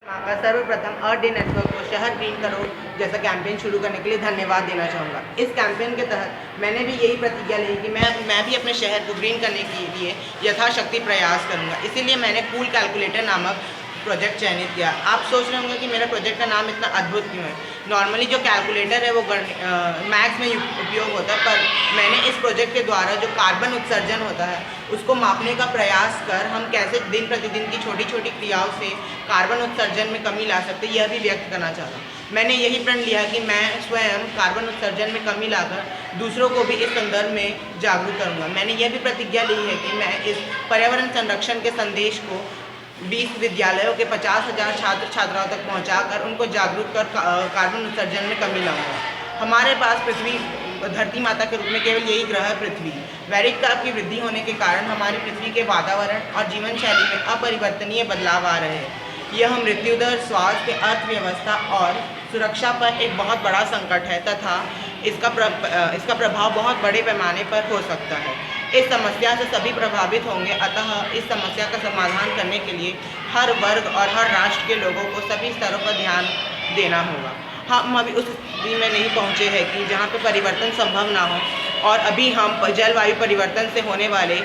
का सर्वप्रथम अर्थ day network को शहर ग्रीन करो जैसा कैंपेन शुरू करने के लिए धन्यवाद देना चाहूँगा। इस कैंपेन के तहत मैंने भी यही प्रतिज्ञा ली कि मैं भी अपने शहर को ग्रीन करने के लिए यथाशक्ति प्रयास करूँगा। इसीलिए मैंने कूल कैलकुलेटर नामक प्रोजेक्ट चयनित किया। आप सोच रहे होंगे कि मेरा प्रोजेक्ट का नाम इतना अद्भुत क्यों है। नॉर्मली जो कैलकुलेटर है वो मैथ्स में उपयोग होता है, पर मैंने इस प्रोजेक्ट के द्वारा जो कार्बन उत्सर्जन होता है उसको मापने का प्रयास कर हम कैसे दिन प्रतिदिन की छोटी छोटी क्रियाओं से कार्बन उत्सर्जन में कमी ला सकते, यह भी व्यक्त करना चाहता हूँ। मैंने यही प्रण लिया कि मैं स्वयं कार्बन उत्सर्जन में कमी लाकर दूसरों को भी इस संदर्भ में जागरूक करूँगा। मैंने यह भी प्रतिज्ञा ली है कि मैं इस पर्यावरण संरक्षण के संदेश को 20 विद्यालयों के 50,000 छात्र छात्राओं तक पहुंचाकर उनको जागरूक कर कार्बन उत्सर्जन में कमी लाऊंगा। हमारे पास पृथ्वी धरती माता के रूप में केवल यही ग्रह है पृथ्वी। वैश्विक ताप की वृद्धि होने के कारण हमारी पृथ्वी के वातावरण और जीवन शैली में अपरिवर्तनीय बदलाव आ रहे हैं। यह मृत्यु दर, स्वास्थ्य, अर्थव्यवस्था और सुरक्षा पर एक बहुत बड़ा संकट है तथा इसका प्रभाव बहुत बड़े पैमाने पर हो सकता है। इस समस्या से सभी प्रभावित होंगे, अतः इस समस्या का समाधान करने के लिए हर वर्ग और हर राष्ट्र के लोगों को सभी स्तरों पर ध्यान देना होगा। हम अभी उस स्थिति में नहीं पहुँचे हैं कि जहाँ पे परिवर्तन संभव ना हो, और अभी हम जलवायु परिवर्तन से होने वाले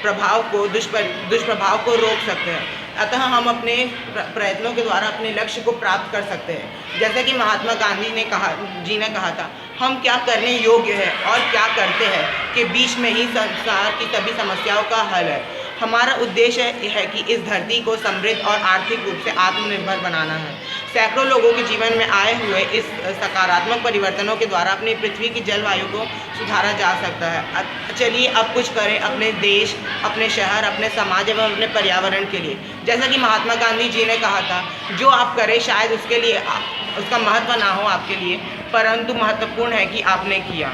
दुष्प्रभाव को रोक सकते हैं। अतः हम अपने प्रयत्नों के द्वारा अपने लक्ष्य को प्राप्त कर सकते हैं। जैसे कि महात्मा गांधी ने कहा था, हम क्या करने योग्य है और क्या करते हैं के बीच में ही संसार की सभी समस्याओं का हल है। हमारा उद्देश्य है कि इस धरती को समृद्ध और आर्थिक रूप से आत्मनिर्भर बनाना है। सैकड़ों लोगों के जीवन में आए हुए इस सकारात्मक परिवर्तनों के द्वारा अपनी पृथ्वी की जलवायु को सुधारा जा सकता है। चलिए अब कुछ करें अपने देश, अपने शहर, अपने समाज एवं अपने पर्यावरण के लिए। जैसा कि महात्मा गांधी जी ने कहा था, जो आप करें शायद उसके लिए उसका महत्व ना हो आपके लिए, परंतु महत्वपूर्ण है कि आपने किया।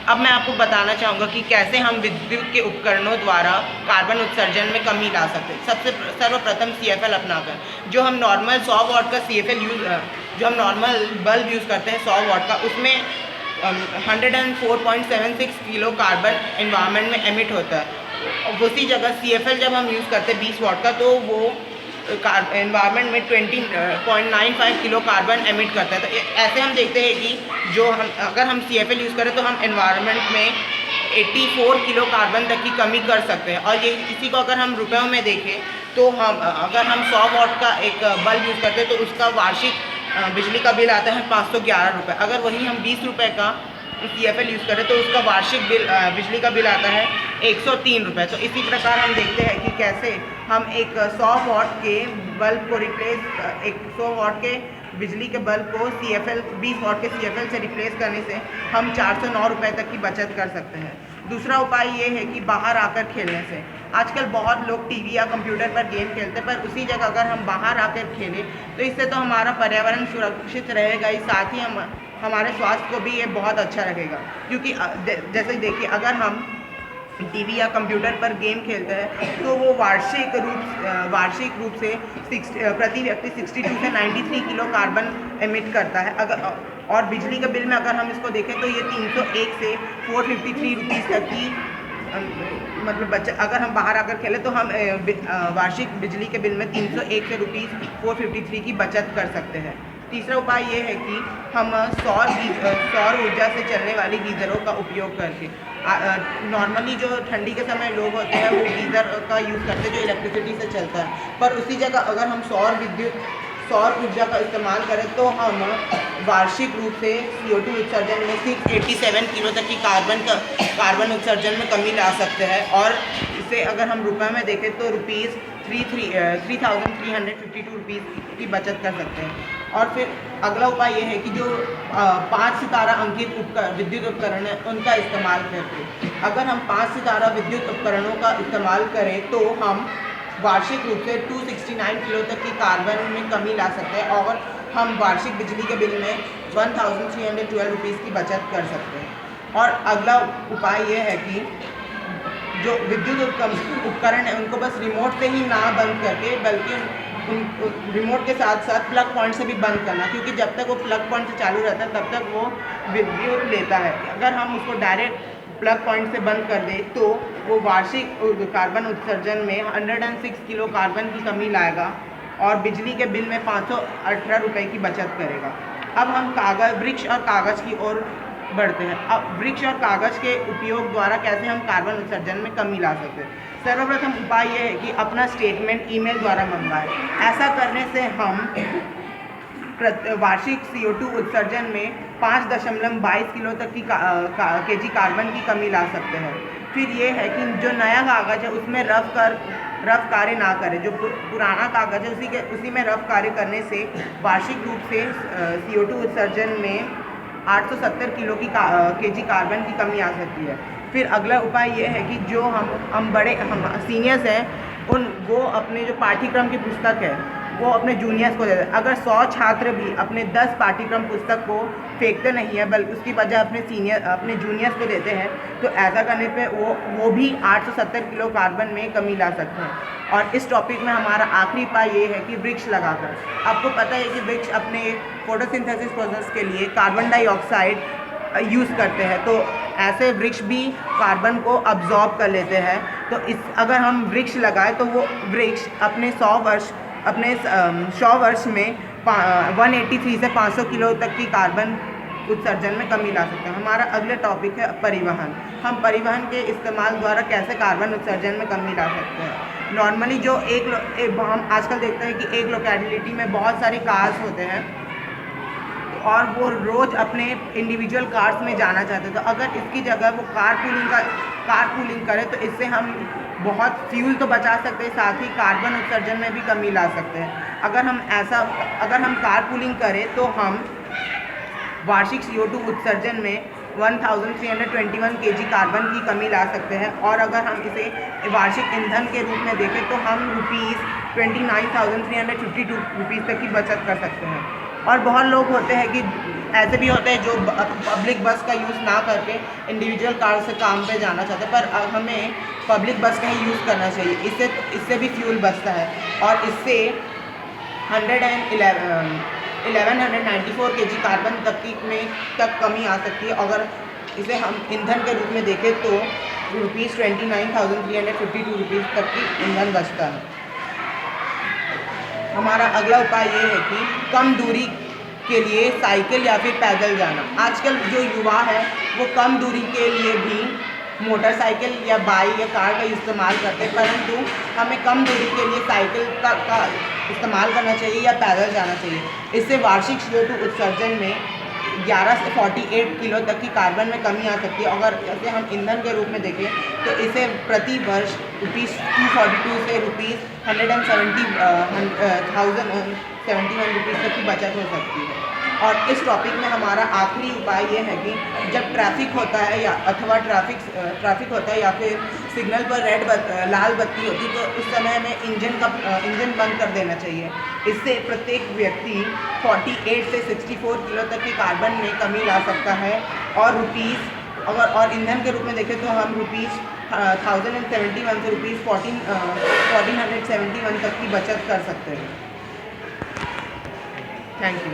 अब मैं आपको बताना चाहूँगा कि कैसे हम विद्युत के उपकरणों द्वारा कार्बन उत्सर्जन में कमी ला सकते हैं। सर्वप्रथम CFL अपनाकर, जो हम नॉर्मल 100 वाट का CFL जो हम नॉर्मल बल्ब यूज़ करते हैं 100 वाट का, उसमें 104.76 किलो कार्बन एनवायरनमेंट में एमिट होता है। उसी जगह CFL जब हम यूज़ करते हैं 20 वाट का, तो वो एनवायरनमेंट में 20.95 किलो कार्बन एमिट करता है। तो ऐसे हम देखते हैं कि अगर हम CFL यूज़ करें तो हम एनवायरनमेंट में 84 किलो कार्बन तक की कमी कर सकते हैं। और ये इसी को अगर हम रुपयों में देखें तो अगर हम 100 वाट का एक बल्ब यूज़ करते हैं तो उसका वार्षिक बिजली का बिल आता है 511 रुपये। अगर वही हम 20 रुपये का CFL यूज़ करें तो उसका वार्षिक बिजली का बिल आता है 103 रुपये। तो इसी प्रकार हम देखते हैं कि कैसे हम एक 100 वाट के बल्ब को एक 100 वाट के बिजली के बल्ब को 20 वाट के CFL से रिप्लेस करने से हम 409 रुपये तक की बचत कर सकते हैं। दूसरा उपाय ये है कि बाहर आकर खेलने से। आजकल बहुत लोग टीवी या कंप्यूटर पर गेम खेलते हैं, पर उसी जगह अगर हम बाहर आकर खेलें तो इससे तो हमारा पर्यावरण सुरक्षित रहेगा ही, साथ ही हमारे स्वास्थ्य को भी ये बहुत अच्छा रहेगा। क्योंकि जैसे देखिए, अगर हम टीवी या कंप्यूटर पर गेम खेलते हैं तो वो वार्षिक रूप से प्रति व्यक्ति 62 से 93 किलो कार्बन एमिट करता है। और बिजली के बिल में अगर हम इसको देखें तो ये 301 से 453 रुपीज़ तक की मतलब अगर हम बाहर आकर खेलें तो हम वार्षिक बिजली के बिल में 301 से ₹453 की बचत कर सकते हैं। तीसरा उपाय ये है कि हम सौर ऊर्जा से चलने वाली गीज़रों का उपयोग करके, नॉर्मली जो ठंडी के समय लोग होते हैं वो गीज़र का यूज़ करते हैं जो इलेक्ट्रिसिटी से चलता है, पर उसी जगह अगर हम सौर ऊर्जा का इस्तेमाल करें तो हम वार्षिक रूप से CO2 उत्सर्जन में 687 किलो तक की कार्बन उत्सर्जन में कमी ला सकते हैं। और इसे अगर हम रुपये में देखें तो ₹3,352 रुपीज़ की बचत कर सकते हैं। और फिर अगला उपाय ये है कि जो 5 सितारा अंकित विद्युत उपकरण है उनका इस्तेमाल करके, अगर हम 5 सितारा विद्युत उपकरणों का इस्तेमाल करें तो हम वार्षिक रूप से 269 किलो तक की कार्बन में कमी ला सकते हैं और हम वार्षिक बिजली के बिल में 1312 रुपीज़ की बचत कर सकते हैं। और अगला उपाय ये है कि जो विद्युत उपकरण है उनको बस रिमोट से ही ना बंद करके, बल्कि रिमोट के साथ साथ प्लग पॉइंट से भी बंद करना, क्योंकि जब तक वो प्लग पॉइंट से चालू रहता है तब तक वो विद्युत लेता है। अगर हम उसको डायरेक्ट प्लग पॉइंट से बंद कर दें तो वो वार्षिक कार्बन उत्सर्जन में 106 किलो कार्बन की कमी लाएगा और बिजली के बिल में 518 रुपये की बचत करेगा। अब हम वृक्ष और कागज़ की ओर बढ़ते हैं। अब वृक्ष और कागज़ के उपयोग द्वारा कैसे हम कार्बन उत्सर्जन में कमी ला सकते हैं। सर्वप्रथम उपाय यह है कि अपना स्टेटमेंट ईमेल द्वारा मंगवाएं। ऐसा करने से हम वार्षिक CO2 उत्सर्जन में 5.22 किलो तक की केजी कार्बन की कमी ला सकते हैं। फिर ये है कि जो नया कागज़ है उसमें रफ कार्य ना करें। जो पुराना कागज़ है उसी में रफ कार्य करने से वार्षिक रूप से CO2 उत्सर्जन में 870 किलो की केजी कार्बन की कमी आ सकती है। फिर अगला उपाय ये है कि जो हम सीनियर्स हैं वो अपने जो पाठ्यक्रम की पुस्तक है वो अपने जूनियर्स को देते हैं। अगर 100 छात्र भी अपने 10 पाठ्यक्रम पुस्तक को फेंकते नहीं है बल्कि उसकी वजह अपने जूनियर्स को देते हैं तो ऐसा करने पे वो भी 870 किलो कार्बन में कमी ला सकते हैं। और इस टॉपिक में हमारा आखिरी उपाय ये है कि वृक्ष लगाकर। आपको पता है कि वृक्ष अपने फोटोसिंथेसिस प्रोसेस के लिए कार्बन डाइऑक्साइड यूज़ करते हैं, तो ऐसे वृक्ष भी कार्बन को अब्जॉर्ब कर लेते हैं। तो अगर हम वृक्ष लगाएं तो वो वृक्ष अपने 100 वर्ष में 183 से 500 किलो तक की कार्बन उत्सर्जन में कमी ला सकते हैं। हमारा अगला टॉपिक है परिवहन। हम परिवहन के इस्तेमाल द्वारा कैसे कार्बन उत्सर्जन में कमी ला सकते हैं। नॉर्मली जो हम आजकल देखते हैं कि एक लोकेलिटी में बहुत सारे कार्स होते हैं और वो रोज़ अपने इंडिविजुअल कार्स में जाना चाहते हैं, तो अगर इसकी जगह वो कार पूलिंग करे तो इससे हम बहुत फ्यूल तो बचा सकते हैं, साथ ही कार्बन उत्सर्जन में भी कमी ला सकते हैं। अगर हम कार पूलिंग करें तो हम वार्षिक CO2 उत्सर्जन में 1321 केजी कार्बन की कमी ला सकते हैं। और अगर हम इसे वार्षिक ईंधन के रूप में देखें तो हम ₹29,352 तक की बचत कर सकते हैं। और बहुत लोग होते हैं कि ऐसे भी होते हैं जो पब्लिक बस का यूज़ ना करके इंडिविजुअल कार से काम पे जाना चाहते हैं, पर हमें पब्लिक बस का ही यूज़ करना चाहिए। इससे भी फ्यूल बचता है और इससे 1194 केजी कार्बन तक कमी आ सकती है। अगर इसे हम ईंधन के रूप में देखें तो ₹29,352 तक की ईंधन बचता है। हमारा अगला उपाय ये है कि कम दूरी के लिए साइकिल या फिर पैदल जाना। आजकल जो युवा है वो कम दूरी के लिए भी मोटरसाइकिल या बाइक या कार का इस्तेमाल करते हैं, परंतु हमें कम दूरी के लिए साइकिल का इस्तेमाल करना चाहिए या पैदल जाना चाहिए। इससे वार्षिक CO2 उत्सर्जन में 11 से 48 किलो तक की कार्बन में कमी आ सकती है। अगर इसे हम ईंधन के रूप में देखें तो इसे प्रति वर्ष ₹242 से ₹171,071 तक की बचत हो सकती है। और इस टॉपिक में हमारा आखिरी उपाय ये है कि जब ट्रैफिक होता है या फिर सिग्नल पर लाल बत्ती होती है तो उस समय में इंजन बंद कर देना चाहिए। इससे प्रत्येक व्यक्ति 48 से 64 किलो तक की कार्बन में कमी ला सकता है। और ईंधन के रूप में देखें तो हम ₹1071 से ₹1471 तक की बचत कर सकते हैं। Thank you.